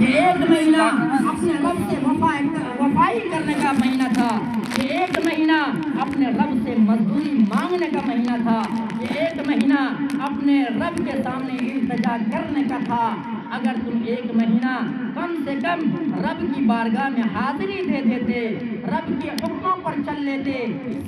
یہ ایک مہینہ اپنے رب سے وفائی کرنے کا مہینہ تھا، یہ ایک مہینہ اپنے رب سے مزدوری مانگنے کا مہینہ تھا، یہ ایک مہینہ اپنے رب کے سامنے التجا کرنے کا تھا۔ اگر تم ایک مہینہ کم سے کم رب کی بارگاہ میں حاضری دے دیتے، رب کے حکموں پر چل لیتے،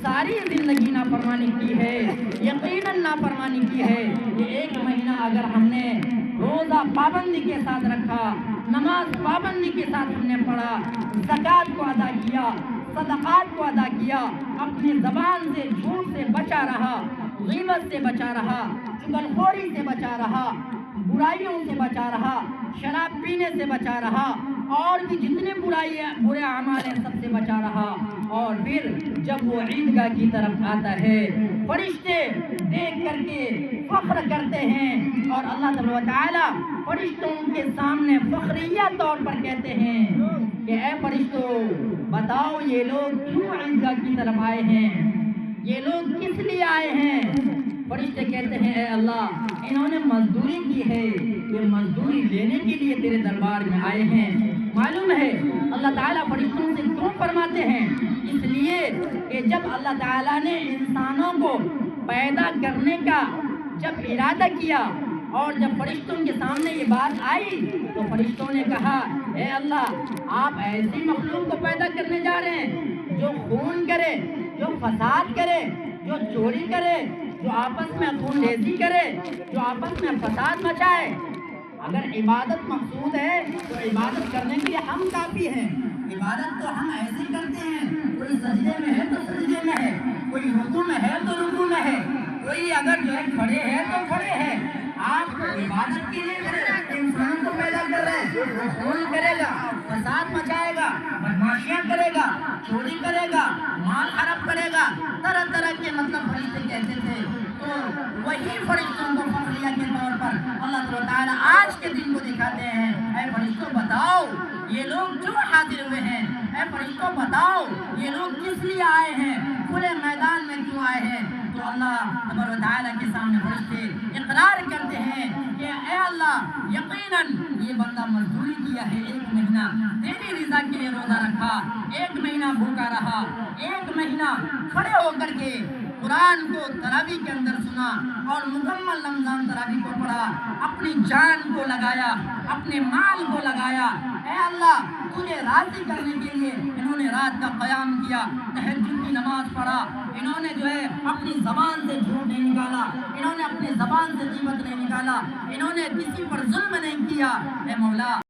ساری زندگی نافرمانی کی ہے، یقیناً نافرمانی کی ہے۔ یہ ایک مہینہ اگر ہم نے روزہ پابندی کے ساتھ رکھا، نماز پابندی کے ساتھ ہم نے پڑھا، زکوٰۃ کو ادا کیا، صدقات کو ادا کیا، اپنی زبان سے جھوٹ سے بچا رہا، غیبت سے بچا رہا، چغل خوری سے بچا رہا، برائیوں سے بچا رہا، شراب پینے سے بچا رہا، اور بھی جتنے برے اعمال ہیں سب سے بچا رہا، اور پھر جب وہ عیدگاہ کی طرف آتا ہے، فرشتے دیکھ کر کے فخر کرتے ہیں، اور اللہ تبارک و تعالیٰ فرشتوں کے سامنے فخریہ طور پر کہتے ہیں کہ اے فرشتوں بتاؤ یہ لوگ کیوں عیدگاہ کی طرف آئے ہیں، یہ لوگ کس لیے آئے ہیں؟ فرشتے کہتے ہیں اے اللہ انہوں نے مزدوری کی ہے، یہ مزدوری لینے کے لیے تیرے دربار میں آئے ہیں۔ معلوم ہے اللہ تعالیٰ فرشتوں سے کیوں فرماتے ہیں؟ اس لیے کہ جب اللہ تعالیٰ نے انسانوں کو پیدا کرنے کا جب ارادہ کیا اور جب فرشتوں کے سامنے یہ بات آئی تو فرشتوں نے کہا اے اللہ آپ ایسی مخلوق کو پیدا کرنے جا رہے ہیں جو خون کرے، جو فساد کرے، جو چوری کرے، جو آپس میں خون ریزی کرے، جو آپس میں فساد مچائے۔ اگر عبادت مقصود ہے تو عبادت کرنے کے لیے ہم کافی ہیں۔ عبادت تو ہم ایسے کرتے ہیں، کوئی سجدے میں ہے تو سجدے میں ہے، کوئی رکوع میں ہے تو رکوع میں ہے، کوئی اگر جو ہے کھڑے ہے تو کھڑے ہے۔ آپ عبادت کے لیے انسان کو پیدا کر رہے ہیں، وہ خون کرے گا، فساد مچائے گا، بدماشیاں کرے گا، چوری کرے گا، مال حرام کرے گا، طرح طرح کے مطلب فرشتے کہتے تھے۔ تو وہی فرشتوں کو فخریہ کے طور پر اللہ تعالیٰ آج کے دن کو دکھاتے ہیں اے فرشتوں بتاؤ یہ لوگ کیوں حاضر ہوئے ہیں، اے فرشتوں بتاؤ یہ لوگ کس لیے آئے ہیں، کھلے میدان میں کیوں آئے ہیں؟ تو اللہ تعالیٰ کے سامنے فرشتے اقرار کرتے ہیں کہ اے اللہ یقیناً یہ بندہ مزدوری کیا ہے، ایک مہینہ تیری رضا کے لیے روزہ رکھا، ایک مہینہ بھوکا رہا، ایک مہینہ کھڑے ہو کر کے قرآن کو تراویح کے اندر سنا اور مکمل رمضان تراویح کو پڑھا، اپنی جان کو لگایا، اپنے مال کو لگایا۔ اے اللہ تجھے راضی کرنے کے لیے انہوں نے رات کا قیام کیا، تہجد کی نماز پڑھا، انہوں نے جو ہے اپنی زبان سے جھوٹ نہیں نکالا، انہوں نے اپنی زبان سے غیبت نہیں نکالا، انہوں نے کسی پر ظلم نہیں کیا۔ اے مولا